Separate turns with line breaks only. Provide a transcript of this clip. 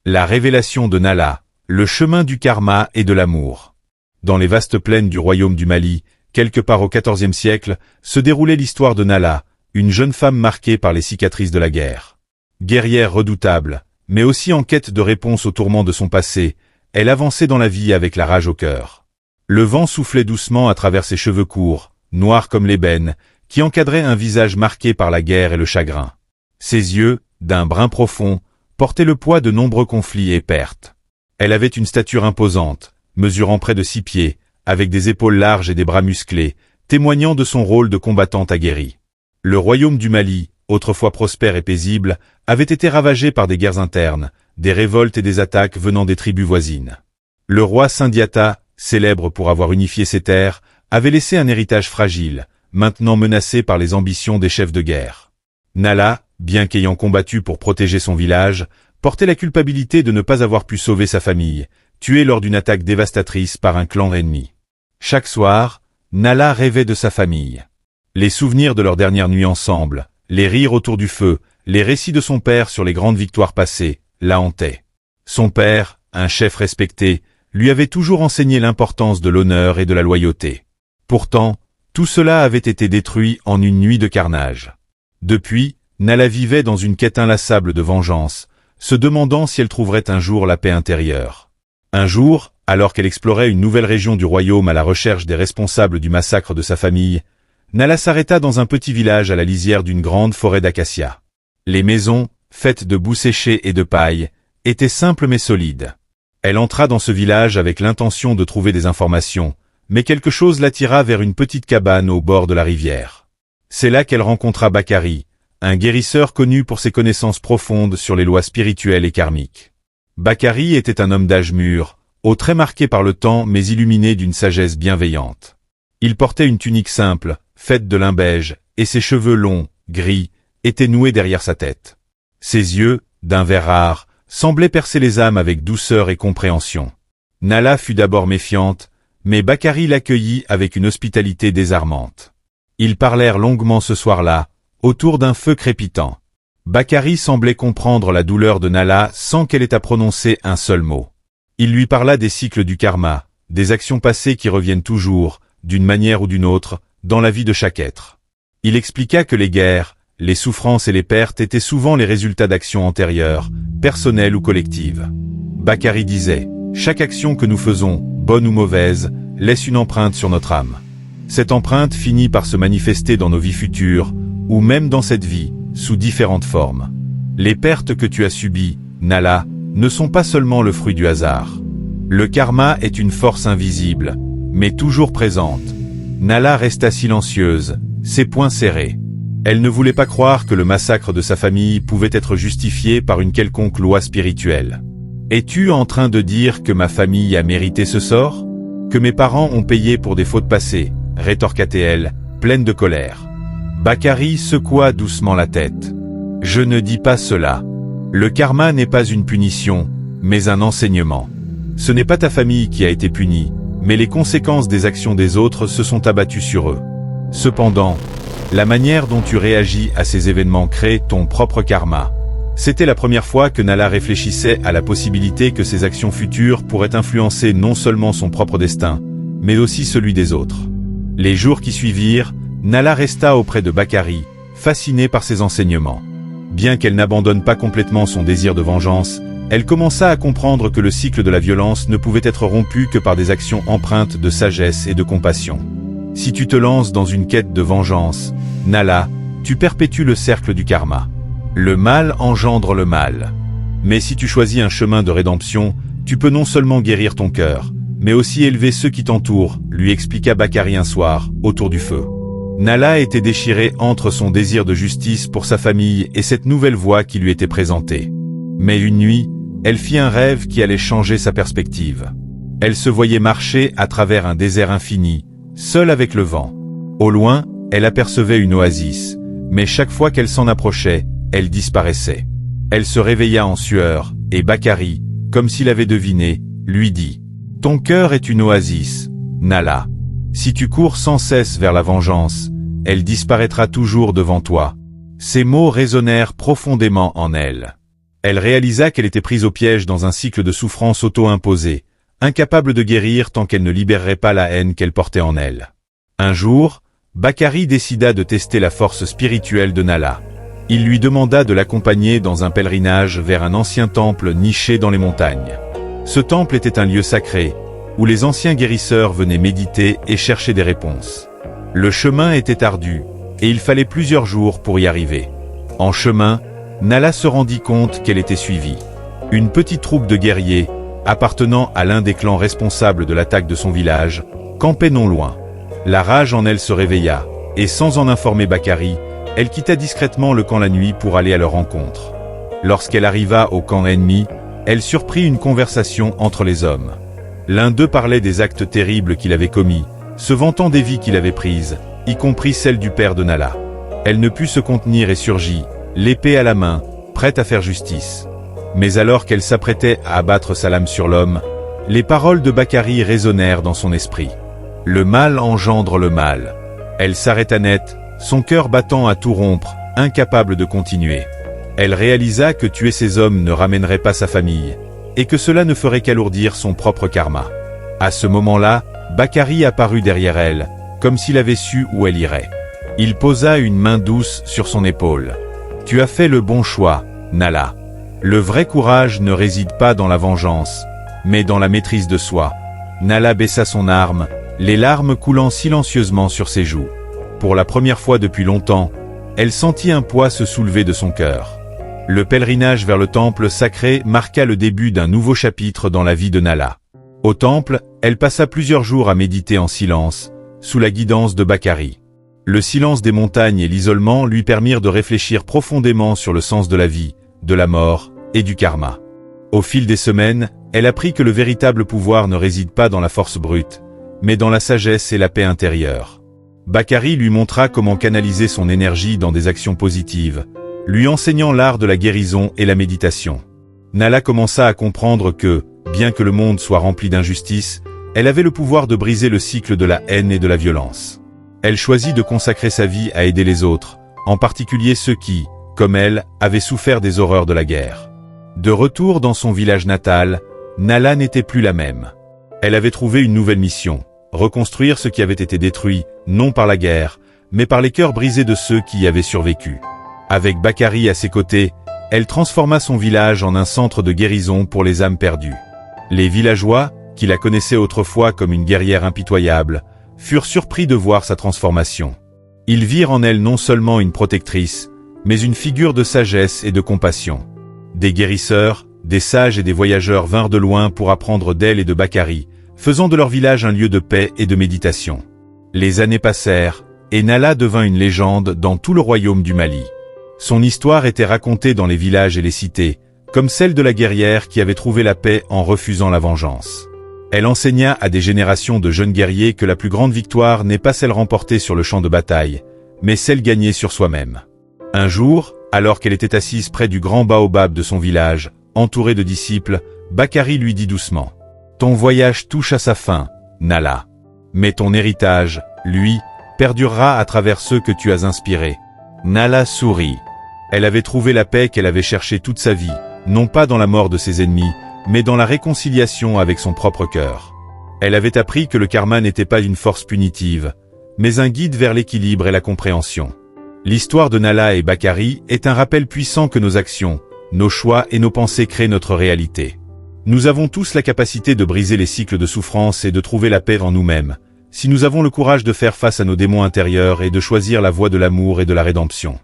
La révélation de Nala, le chemin du karma et de l'amour. Dans les vastes plaines du royaume du Mali, quelque part au XIVe siècle, se déroulait l'histoire de Nala, une jeune femme marquée par les cicatrices de la guerre. Guerrière redoutable, mais aussi en quête de réponse aux tourments de son passé, elle avançait dans la vie avec la rage au cœur. Le vent soufflait doucement à travers ses cheveux courts, noirs comme l'ébène, qui encadraient un visage marqué par la guerre et le chagrin. Ses yeux, d'un brun profond, portaient le poids de nombreux conflits et pertes. Elle avait une stature imposante, mesurant près de 6 pieds, avec des épaules larges et des bras musclés, témoignant de son rôle de combattante aguerrie. Le royaume du Mali, autrefois prospère et paisible, avait été ravagé par des guerres internes, des révoltes et des attaques venant des tribus voisines. Le roi Sundiata, célèbre pour avoir unifié ses terres, avait laissé un héritage fragile, maintenant menacé par les ambitions des chefs de guerre. Nala, bien qu'ayant combattu pour protéger son village, portait la culpabilité de ne pas avoir pu sauver sa famille, tuée lors d'une attaque dévastatrice par un clan ennemi. Chaque soir, Nala rêvait de sa famille. Les souvenirs de leur dernière nuit ensemble, les rires autour du feu, les récits de son père sur les grandes victoires passées, la hantaient. Son père, un chef respecté, lui avait toujours enseigné l'importance de l'honneur et de la loyauté. Pourtant, tout cela avait été détruit en une nuit de carnage. Depuis, Nala vivait dans une quête inlassable de vengeance, se demandant si elle trouverait un jour la paix intérieure. Un jour, alors qu'elle explorait une nouvelle région du royaume à la recherche des responsables du massacre de sa famille, Nala s'arrêta dans un petit village à la lisière d'une grande forêt d'acacias. Les maisons, faites de boue séchée et de paille, étaient simples mais solides. Elle entra dans ce village avec l'intention de trouver des informations, mais quelque chose l'attira vers une petite cabane au bord de la rivière. C'est là qu'elle rencontra Bakari, un guérisseur connu pour ses connaissances profondes sur les lois spirituelles et karmiques. Bakari était un homme d'âge mûr, aux traits marqués par le temps mais illuminé d'une sagesse bienveillante. Il portait une tunique simple, faite de lin beige, et ses cheveux longs, gris, étaient noués derrière sa tête. Ses yeux, d'un vert rare, semblaient percer les âmes avec douceur et compréhension. Nala fut d'abord méfiante, mais Bakari l'accueillit avec une hospitalité désarmante. Ils parlèrent longuement ce soir-là, autour d'un feu crépitant. Bakari semblait comprendre la douleur de Nala sans qu'elle ait à prononcer un seul mot. Il lui parla des cycles du karma, des actions passées qui reviennent toujours, d'une manière ou d'une autre, dans la vie de chaque être. Il expliqua que les guerres, les souffrances et les pertes étaient souvent les résultats d'actions antérieures, personnelles ou collectives. Bakari disait, « Chaque action que nous faisons, bonne ou mauvaise, laisse une empreinte sur notre âme. Cette empreinte finit par se manifester dans nos vies futures, ou même dans cette vie, sous différentes formes. Les pertes que tu as subies, Nala, ne sont pas seulement le fruit du hasard. Le karma est une force invisible, mais toujours présente. » Nala resta silencieuse, ses poings serrés. Elle ne voulait pas croire que le massacre de sa famille pouvait être justifié par une quelconque loi spirituelle. « Es-tu en train de dire que ma famille a mérité ce sort? Que mes parents ont payé pour des fautes passées ?» rétorqua-t-elle, pleine de colère. Bakari secoua doucement la tête. « Je ne dis pas cela. Le karma n'est pas une punition, mais un enseignement. Ce n'est pas ta famille qui a été punie, mais les conséquences des actions des autres se sont abattues sur eux. Cependant, la manière dont tu réagis à ces événements crée ton propre karma. » C'était la première fois que Nala réfléchissait à la possibilité que ses actions futures pourraient influencer non seulement son propre destin, mais aussi celui des autres. Les jours qui suivirent, Nala resta auprès de Bakari, fascinée par ses enseignements. Bien qu'elle n'abandonne pas complètement son désir de vengeance, elle commença à comprendre que le cycle de la violence ne pouvait être rompu que par des actions empreintes de sagesse et de compassion. Si tu te lances dans une quête de vengeance, Nala, tu perpétues le cercle du karma. Le mal engendre le mal. Mais si tu choisis un chemin de rédemption, tu peux non seulement guérir ton cœur, mais aussi élever ceux qui t'entourent, lui expliqua Bakari un soir, autour du feu. Nala était déchirée entre son désir de justice pour sa famille et cette nouvelle voie qui lui était présentée. Mais une nuit, elle fit un rêve qui allait changer sa perspective. Elle se voyait marcher à travers un désert infini, seule avec le vent. Au loin, elle apercevait une oasis, mais chaque fois qu'elle s'en approchait, elle disparaissait. Elle se réveilla en sueur, et Bakari, comme s'il avait deviné, lui dit « Ton cœur est une oasis, Nala. Si tu cours sans cesse vers la vengeance, elle disparaîtra toujours devant toi. » Ces mots résonnèrent profondément en elle. Elle réalisa qu'elle était prise au piège dans un cycle de souffrance auto-imposée, incapable de guérir tant qu'elle ne libérerait pas la haine qu'elle portait en elle. Un jour, Bakari décida de tester la force spirituelle de Nala. Il lui demanda de l'accompagner dans un pèlerinage vers un ancien temple niché dans les montagnes. Ce temple était un lieu sacré, où les anciens guérisseurs venaient méditer et chercher des réponses. Le chemin était ardu, et il fallait plusieurs jours pour y arriver. En chemin, Nala se rendit compte qu'elle était suivie. Une petite troupe de guerriers, appartenant à l'un des clans responsables de l'attaque de son village, campait non loin. La rage en elle se réveilla, et sans en informer Bakari, elle quitta discrètement le camp la nuit pour aller à leur rencontre. Lorsqu'elle arriva au camp ennemi, elle surprit une conversation entre les hommes. L'un d'eux parlait des actes terribles qu'il avait commis, se vantant des vies qu'il avait prises, y compris celle du père de Nala. Elle ne put se contenir et surgit, l'épée à la main, prête à faire justice. Mais alors qu'elle s'apprêtait à abattre sa lame sur l'homme, les paroles de Bakari résonnèrent dans son esprit. Le mal engendre le mal. Elle s'arrêta net, son cœur battant à tout rompre, incapable de continuer. Elle réalisa que tuer ces hommes ne ramènerait pas sa famille, et que cela ne ferait qu'alourdir son propre karma. À ce moment-là, Bakari apparut derrière elle, comme s'il avait su où elle irait. Il posa une main douce sur son épaule. « Tu as fait le bon choix, Nala. Le vrai courage ne réside pas dans la vengeance, mais dans la maîtrise de soi. » Nala baissa son arme, les larmes coulant silencieusement sur ses joues. Pour la première fois depuis longtemps, elle sentit un poids se soulever de son cœur. Le pèlerinage vers le temple sacré marqua le début d'un nouveau chapitre dans la vie de Nala. Au temple, elle passa plusieurs jours à méditer en silence, sous la guidance de Bakari. Le silence des montagnes et l'isolement lui permirent de réfléchir profondément sur le sens de la vie, de la mort et du karma. Au fil des semaines, elle apprit que le véritable pouvoir ne réside pas dans la force brute, mais dans la sagesse et la paix intérieure. Bakari lui montra comment canaliser son énergie dans des actions positives, lui enseignant l'art de la guérison et la méditation. Nala commença à comprendre que, bien que le monde soit rempli d'injustice, elle avait le pouvoir de briser le cycle de la haine et de la violence. Elle choisit de consacrer sa vie à aider les autres, en particulier ceux qui, comme elle, avaient souffert des horreurs de la guerre. De retour dans son village natal, Nala n'était plus la même. Elle avait trouvé une nouvelle mission, reconstruire ce qui avait été détruit, non par la guerre, mais par les cœurs brisés de ceux qui y avaient survécu. Avec Bakari à ses côtés, elle transforma son village en un centre de guérison pour les âmes perdues. Les villageois, qui la connaissaient autrefois comme une guerrière impitoyable, furent surpris de voir sa transformation. Ils virent en elle non seulement une protectrice, mais une figure de sagesse et de compassion. Des guérisseurs, des sages et des voyageurs vinrent de loin pour apprendre d'elle et de Bakari, faisant de leur village un lieu de paix et de méditation. Les années passèrent, et Nala devint une légende dans tout le royaume du Mali. Son histoire était racontée dans les villages et les cités, comme celle de la guerrière qui avait trouvé la paix en refusant la vengeance. Elle enseigna à des générations de jeunes guerriers que la plus grande victoire n'est pas celle remportée sur le champ de bataille, mais celle gagnée sur soi-même. Un jour, alors qu'elle était assise près du grand baobab de son village, entourée de disciples, Bakari lui dit doucement « Ton voyage touche à sa fin, Nala. Mais ton héritage, lui, perdurera à travers ceux que tu as inspirés. » Nala sourit. Elle avait trouvé la paix qu'elle avait cherchée toute sa vie, non pas dans la mort de ses ennemis, mais dans la réconciliation avec son propre cœur. Elle avait appris que le karma n'était pas une force punitive, mais un guide vers l'équilibre et la compréhension. L'histoire de Nala et Bakari est un rappel puissant que nos actions, nos choix et nos pensées créent notre réalité. Nous avons tous la capacité de briser les cycles de souffrance et de trouver la paix en nous-mêmes, si nous avons le courage de faire face à nos démons intérieurs et de choisir la voie de l'amour et de la rédemption.